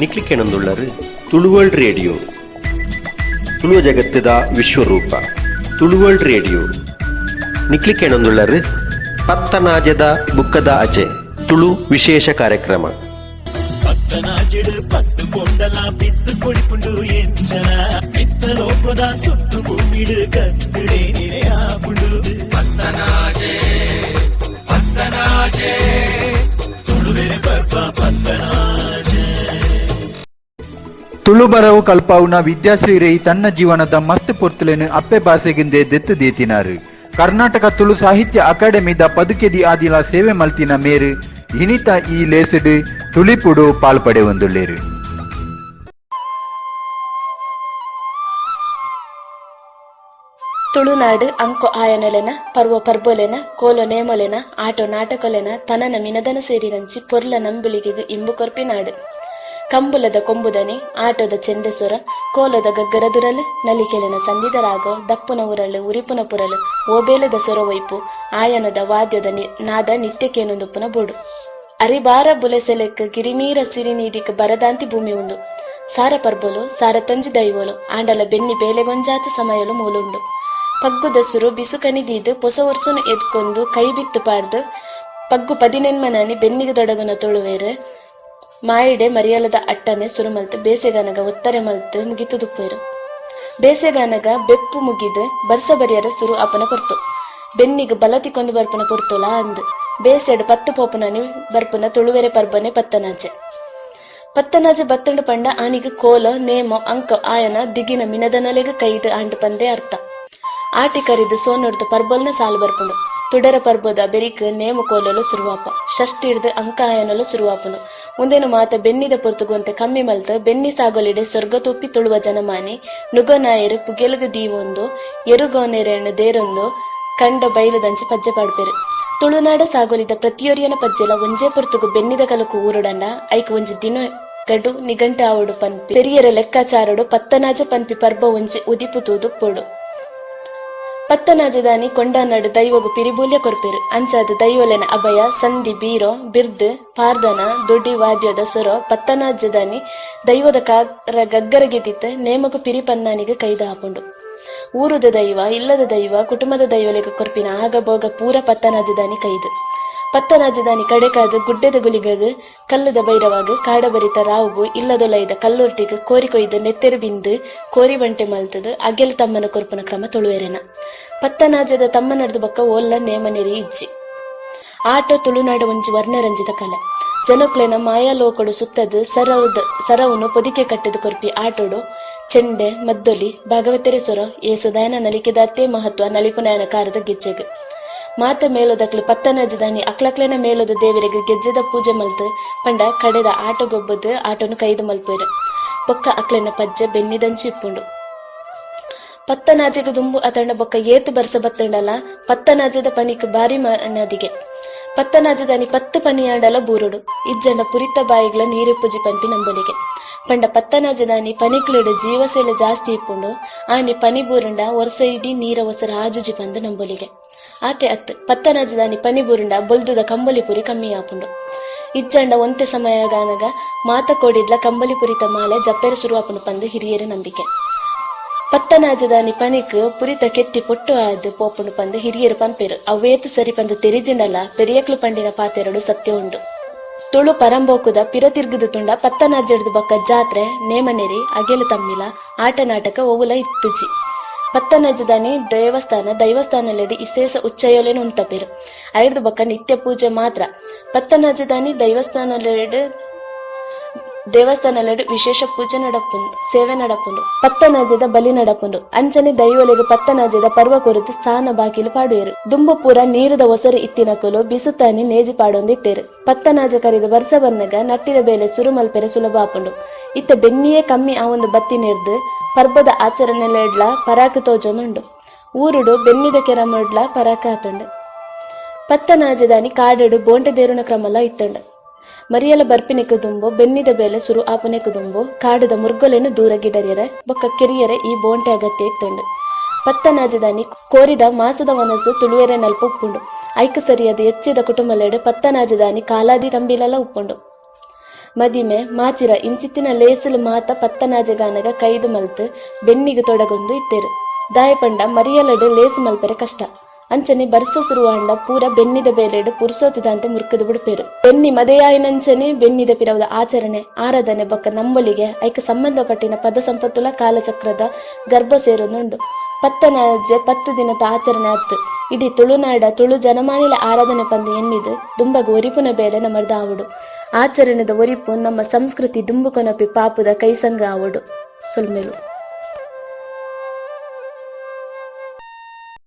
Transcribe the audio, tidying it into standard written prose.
ನಿಕ್ಲಿಕ್ಕೆನೊಂದುಳ್ಳರು Tulu world radio ತುಳುವ ಜಗತ್ತದ ವಿಶ್ವರೂಪ Tulu world radio ನಿಕ್ಲಿಕ್ಕೆನೊಂದುಳ್ಳರು ಪತ್ತನಾಜದ ಬುಕ್ಕದ ಅಜೆ Tulu ವಿಶೇಷ ಕಾರ್ಯಕ್ರಮ ಪತ್ತನಾಜೆಡು ಪತ್ತು ಕೊಂಡಲ ಬಿತ್ತು ಕೊಡಿಪುಂಡು ಎಂಚನ ಬಿತ್ತ ಲೋಕದ ಸುತ್ತು ಭೂಮಿಡು ಕತ್ತಿಡೆ ನೆರೆಯಾಪುಂಡು ಪತ್ತನಾಜೆ ಪತ್ತನಾಜೆ ತುಳುವೆರೆ ಬರ್ಪ ಪತ್ತನಾಜೆ. ತುಳು ಬರವು ಕಲ್ಪಾವುನ ವಿದ್ಯಾಶ್ರೀ ರೈ ತನ್ನ ಜೀವನದ ಮಸ್ತ್ ಪೊರ್ತುಲೆನು ಅಪ್ಪೆ ಭಾಷೆಗಿಂದೆ ದೆತ್ತು ದೇತಿನಾರು. ಕರ್ನಾಟಕ ತುಳು ಸಾಹಿತ್ಯ ಅಕಾಡೆಮಿದ ಪದುಕೆದಿ ಆದಿಲ ಸೇವೆ ಮಲ್ತಿನ ಮೇರು ಇನಿತ ಈ ಲೇಸಡು ತುಳಿಪುಡು ಪಾಲ್ಪಡೆ ಒಂದುಳ್ಳೇರು. ತುಳುನಾಡು ಅಂಕು ಆಯನೊಲೆನ ಪರ್ವ ಪರ್ಬೋಲೆನ ಕೋಲೊ ನೇಮೊಲೆನ ಆಟೋ ನಾಟಕೊಲೆನ ತನನ ಮಿನದನ ಸೇರಿನಂಚಿ ಪೊರ್ಲ ನಂಬುಳಿಗಿದು ಇಂಬು ಕೊರ್ಪಿನಾಡು. ಕಂಬುಲದ ಕೊಂಬುದನಿ ಆಟೋದ ಚೆಂಡೆಸೊರ ಕೋಲದ ಗಗ್ಗರದುರಲು ನಲಿಕೆಲೆನ ಸಂದಿದರಾಗೋ ದಪ್ಪುನ ಉರಳು ಉರಿಪುನ ಪುರಲು ಓಬೇಲದ ಸೊರವೈಪು ಆಯನದ ವಾದ್ಯದ ನಾದ ನಿತ್ಯಕ್ಕೇನೊಂದುಪ್ಪುನ ಬೋಡು. ಅರಿಬಾರ ಬುಲೆಸೆಲೆಕ್ ಗಿರಿನೀರ ಸಿರಿನೀದಿಕ್ ಬರದಾಂತಿ ಭೂಮಿ ಉಂದು. ಸಾರ ಪರ್ಬೊಲು ಸಾರ ತೊಂಜಿ ದೈವೋಲು ಆಂಡಲ ಬೆನ್ನಿ ಬೇಲೆಗೊಂಜಾತ ಸಮಯಲು ಮೂಲುಂಡು. ಪಗ್ಗುದಸುರು ಬಿಸುಕನಿದೀದು ಪೊಸ ವರ್ಷನು ಎದ್ಕೊಂಡು ಕೈ ಬಿತ್ತು ಪಾಡ್ದು ಪಗ್ಗು 14 ಬೆನ್ನಿಗೆ ದೊಡಗನ ತೊಳುವೇರು ಮಾಯಿಡೆ ಮರಿಯಲದ ಅಟ್ಟನೆ ಸುರು ಮಲ್ತು ಬೇಸೆಗಾನಗ ಒತ್ತರೆ ಮಲ್ತು ಮುಗಿತು ದುಪ್ಪೇರು. ಬೇಸೆಗಾನಗ ಬೆಪ್ಪು ಮುಗಿದು ಬರ್ಸ ಬರಿಯರ ಸುರು ಅಪನ ಕೊರ್ತು ಬೆನ್ನಿಗೆ ಬಲತಿಕೊಂದು ಬರ್ಪನ ಪೊರ್ತುಲ ಅಂದು ಬೇಸೆಡು 10 ಪೋಪನನಿ ಬರ್ಪನ ತುಳುವೆರೆ ಪರ್ಬನೆ ಪತ್ತನಾಜೆ. ಪತ್ತನಾಜೆ ಬತ್ತಂಡು ಪಂಡ ಆನಿಗೆ ಕೋಲ ನೇಮೋ ಅಂಕ ಆಯನ ದಿಗಿನ ಮಿನದನೊಲೆಗೆ ಕೈದು ಆಂಡು ಪಂದೆ ಅರ್ಥ. ಆಟಿ ಕರಿದು ಸೋನೊಡ್ದು ಪರ್ಬಲ್ನ ಸಾಲು ಬರ್ಪುಂಡು. ತುಡರ ಪರ್ಬೋದ ಬೆರಿಕ್ ನೇಮ ಕೋಲಲು ಸುರುವಾಪ ಷಷ್ಟಿ ಹಿಡ್ದು ಅಂಕ ಆಯನಲು ಸುರುವಾಪನು. ಮುಂದೇನು ಮಾತ ಬೆನ್ನಿದ ಪೊರ್ತುಗುವಂತೆ ಕಮ್ಮಿ ಮಲ್ತು ಬೆನ್ನಿ ಸಾಗೊಲಿಡೆ ಸ್ವರ್ಗ ತುಪ್ಪಿ ತುಳುವ ಜನಮಾನಿ ನುಗನಾಯರು ಪುಗೆಲುಗು ದೀವೊಂದು ಎರುಗೋನೆರೆಣ್ಣು ದೇರೊಂದು ಕಂಡ ಬೈಲುದಂಚಿ ಪಜ್ಜೆ ಪಾಡ್ಪೇರು. ತುಳುನಾಡ ಸಾಗೊಲಿದ ಪ್ರತಿಯೊರಿಯನ ಪಜ್ಜೆಲ ಒಂಜೇ ಪೊರ್ತುಗು ಬೆನ್ನಿದ ಕಲಕು ಊರುಡಂಡ ಐಕ್ ಒಂಜಿ ದಿನ ಗಡು ನಿಘಂಟೆ ಆವಡು ಪನ್ಪಿ ಪೆರಿಯರ ಲೆಕ್ಕಾಚಾರಡು ಪತ್ತನಾಜ ಪನ್ಪಿ ಪರ್ಬ ಒಂಜಿ ಉದಿಪು ತೂದು ಪೊಡು. ಪತ್ತನಾಜದಾನಿ ಕೊಂಡಾನಡು ದೈವಗು ಪಿರಿಬೂಲ್ಯ ಕೊರ್ಪೇರು. ಅಂಚಾದ ದೈವಲೆನ ಅಭಯ ಸಂಧಿ ಬೀರೋ ಬಿರ್ದು ಪಾರ್ದನ ದೊಡ್ಡಿ ವಾದ್ಯದ ಸೊರೋ ಪತ್ತನಾಜದಾನಿ ದೈವದ ಗಗ್ಗರಗೆದಿತ್ತ ನೇಮಗು ಪಿರಿ ಪನ್ನಾನಿಗೆ ಕೈದ ಹಾಪುಂಡು. ಊರುದ ದೈವ ಇಲ್ಲದ ದೈವ ಕುಟುಂಬದ ದೈವಲೆಗ ಕೊರ್ಪಿನ ಆಗಬೋಗ ಪೂರ ಪತ್ತನಾಜದಾನಿ ಕೈದು. ಪತ್ತನಾಜದಾನಿ ಕಡೆಕಾದ ಗುಡ್ಡದ ಗುಲಿಗಗ್ ಕಲ್ಲದ ಬೈರವಾಗ ಕಾಡಬರಿತ ರಾವುಗು ಇಲ್ಲದೊಲೈದ ಕಲ್ಲೊರ್ಟಿಗೆ ಕೋರಿ ಕೊಯ್ದು ನೆತ್ತೆರು ಬಿಂದು ಕೋರಿ ಬಂಟೆ ಮಲ್ತದು ಅಗೆಲ್ ತಮ್ಮನ ಕೊರ್ಪನ ಕ್ರಮ ತೊಳುವೆರೆನ. ಪತ್ತನಾಜದ ತಮ್ಮ ನಡೆದು ಬಕ್ಕ ಓಲ್ಲ ನೇಮನೆರಿ ಇಜ್ಜಿ. ಆಟೋ ತುಳುನಾಡ ಒಂಜಿ ವರ್ಣರಂಜಿತ ಕಲೆ. ಜನಕ್ಲೆನ ಮಾಯಾಲೋಕಡು ಸುತ್ತದು ಸರವುನು ಪೊದಿಕೆ ಕಟ್ಟದು ಕೊರ್ಪಿ ಆಟೋಡು ಚೆಂಡೆ ಮದ್ದೊಲಿ ಭಾಗವತೆರೆ ಸೊರ ಏಸುದಾಯನ ನಲಿಕೆದಾತ್ತೇ ಮಹತ್ವ ನಲಿಪುನಾಯನ ಕಾರದ ಗೆಜ್ಜೆಗೆ. ಮಾತ ಮೇಲೋದಕ್ಲು ಪತ್ತನಾಜದಾನಿ ಅಕ್ಲಕ್ಲೆನ ಮೇಲೋದ ದೇವರಿಗೆ ಗೆಜ್ಜೆದ ಪೂಜೆ ಮಲ್ತು ಪಂಡ ಕಡೆದ ಆಟೋ ಗೊಬ್ಬದು ಆಟೋನು ಕೈದು ಮಲ್ಪೇರು. ಬೊಕ್ಕ ಅಕ್ಲೆನ ಪಜ್ಜೆ ಬೆನ್ನಿದಂಚಿ ಇಪ್ಪುಂಡು. ಪತ್ತನಾಜೆಗೆ ದುಂಬು ಅತಂಡ ಬೊಕ್ಕ ಏತು ಬರ್ಸ ಬತ್ತಂಡಲ ಪತ್ತನಾಜದ ಪನಿಕ್ ಬಾರಿ ನದಿಗೆ ಪತ್ತನಾಜದಾನಿ 10 ಪನಿಯಾಡಲ ಬೂರುಡು ಇಜ್ಜಂಡ ಪುರಿತ ಬಾಯಿಗ್ಲ ನೀರು ಪೂಜಿ ಪನ್ಪಿ ನಂಬಲಿಗೆ ಪಂಡ ಪತ್ತನಾಜದಾನಿ ಪನಿಕ್ಲೆಡು ಜೀವಸೆಲೆ ಜಾಸ್ತಿ ಇಪ್ಪುಂಡು ಆನಿ ಪನಿ ಬೂರುಂಡ ವರ್ಷ ಇಡೀ ನೀರ ಹೊಸರ ಆಜುಜಿ ಪಂದು ನಂಬಲಿಗೆ ಆತೆ ಅತ್ತು ಪತ್ತನಾಜದಾನಿ ಪನಿ ಬೂರುಂಡ ಬೊಲ್ದುದ ಕಂಬಲಿ ಪುರಿ ಕಮ್ಮಿ ಆಪುಂಡು. ಇಜ್ಜಂಡ ಒಂತೆ ಸಮಯಗಾನಗ ಮಾತ ಕೋಡಿಡ್ಲ ಕಂಬಲಿ ಪುರಿತ ಮಾಲೆ ಜಪ್ಪೆರ ಶುರುವಾಪುಂಡು ಪಂದು ಹಿರಿಯರ ನಂಬಿಕೆ. ಪತ್ತನಾಜದಾನಿ ಪನಿಕ್ ಪುರಿತ ಕೆತ್ತಿ ಪೊಟ್ಟು ಆದು ಪೋಪುಂಡು ಪಂದು ಹಿರಿಯರು ಪಂಪೇರು ಅವೇತು ಸರಿ ಪಂದು ತೆರಿಜಿಂಡಲ ಪೆರಿಯಕ್ಲು ಪಂಡಿನ ಪಾತೆರಡು ಸತ್ಯ ಉಂಡು. ತುಳು ಪರಂಬೋಕುದ ಪಿರತಿರ್ಗುದು ತುಂಡ ಪತ್ತನಾಜಡ್ದು ಬಕ್ಕ ಜಾತ್ರೆ ನೇಮನೆರಿ ಅಗೆಲು ತಮ್ಮಿಲ ಆಟ ನಾಟಕ ಓವುಲ ಇತ್ತುಜಿ. ಪತ್ತನಾಜದಾನಿ ದೈವಸ್ಥಾನಲೆಡಿ ಇಸೇಸ ಉಚ್ಚಯೋಲೆನು ಉಂತಪೇರು ಐಡ್ದು ಬಕ್ಕ ನಿತ್ಯ ಪೂಜೆ ಮಾತ್ರ. ಪತ್ತನಾಜದಾನಿ ದೇವಸ್ಥಾನಲೆಡು ವಿಶೇಷ ಪೂಜೆ ನಡಪುಂಡು ಸೇವೆ ನಡಪುಂಡು ಪತ್ತನಾಜದ ಬಲಿ ನಡಪುಂಡು. ಅಂಚನೆ ದೈವಲೆಗೆ ಪತ್ತನಾಜದ ಪರ್ವ ಕೊರಿತು ಸಾನ ಬಾಕಿಲು ಪಾಡುವೆರು. ದುಂಬು ಪೂರ ನೀರದ ಒಸರು ಇತ್ತಿನಕುಲು ಬಿಸುತ್ತಾನಿ ನೇಜಿ ಪಾಡೊಂದಿತ್ತೇರು. ಪತ್ತನಾಜ ಕರಿದ ಬರ್ಸ ಬನ್ನಗ ನಟ್ಟಿದ ಬೇಲೆ ಸುರು ಮಲ್ಪೆರೆ ಸುಲಭ ಆಪುಂಡು. ಇತ್ತ ಬೆನ್ನಿಯೇ ಕಮ್ಮಿ ಆ ಒಂದು ಬತ್ತಿ ನೆರ್ದು ಪರ್ಬದ ಆಚರಣೆಲೆಡ್ಲ ಪರಾಕ ತೋಜೊಂದುಂಡು. ಊರುಡು ಬೆನ್ನಿದ ಕೆರಮಡ್ಲ ಪರಾಕ ಆತುಂಡು. ಪತ್ತನಾಜದಾನಿ ಕಾಡಡು ಬೋಂಟೆ ದೇರುನ ಕ್ರಮಲ ಇತ್ತಂಡು. ಮರಿಯಲ ಬರ್ಪಿನೆಕ್ಕು ದುಂಬು ಬೆನ್ನಿದ ಬೇಲೆ ಸುರು ಆಪನೆಕ್ಕು ದುಂಬು ಕಾಡದ ಮುರ್ಗೊಲೆನು ದೂರ ಗಿಡರಿಯರೆ ಬೊಕ್ಕ ಕೆರಿಯರೆ ಈ ಬೋಂಟೆ ಅಗತ್ಯ ಇತ್ತಂಡು. ಪತ್ತನಾಜದಾನಿ ಕೋರಿದ ಮಾಸದ ವನಸು ತುಳುವೆರೆ ನಲ್ಪ ಉಪ್ಪುಂಡು. ಐಕ ಸರಿಯಾದ ಹೆಚ್ಚಿದ ಕುಟುಂಬಲೆಡು ಪತ್ತನಾಜದಾನಿ ಕಾಲಾದಿ ತಂಬಿಲಲ ಉಪ್ಪುಂಡು. ಮದಿಮೆ ಮಾಚಿರ ಇಂಚಿತ್ತಿನ ಲೇಸಲು ಮಾತ ಪತ್ತನಾಜೆಗಾನಗ ಕೈದು ಮಲ್ತು ಬೆನ್ನಿಗೆ ತೊಡಗೊಂದು ಇತ್ತೇರು. ದಾಯಪಂಡ ಮರಿಯಲಡು ಲೇಸು ಮಲ್ಪರೆ ಕಷ್ಟ. ಅಂಚನೆ ಬರ್ಸ ಸುರುವಾಂಡ ಪೂರ ಬೆನ್ನಿದ ಬೇಲೆಡು ಪುರುಸೋತುದಂತೆ ಮುರ್ಕದು ಬಿಡ್ಪೇರು. ಬೆನ್ನಿ ಮದೆಯಾಯಿನಂಚನೆ ಬೆನ್ನಿದ ಪಿರವದ ಆಚರಣೆ ಆರಾಧನೆ ಬೊಕ್ಕ ನಂಬೊಲಿಗೆ ಐಕ ಸಂಬಂಧಪಟ್ಟಿನ ಪದ ಸಂಪತ್ತುಲ ಕಾಲಚಕ್ರದ ಗರ್ಭ ಸೇರುನುಂಡು. ಪತ್ತನಾಜೆ 10 ದಿನದ ಆಚರಣೆ ಆತು. ಇಡೀ ತುಳುನಾಡ ತುಳು ಜನಮಾನಿಲ ಆರಾಧನೆ ಪಂದು ಎನ್ನಿದು ದುಂಬಗ ಒರಿಪುನ ಬೇಲೆ ನಮ್ಮರ್ದ ಆವಡು. ಆಚರಣೆದ ಒರಿಪು ನಮ್ಮ ಸಂಸ್ಕೃತಿ ದುಂಬುಕೊನಪಿ ಪಾಪುದ ಕೈಸಂಗ ಆವಡು. ಸುಲ್ಮೆಲು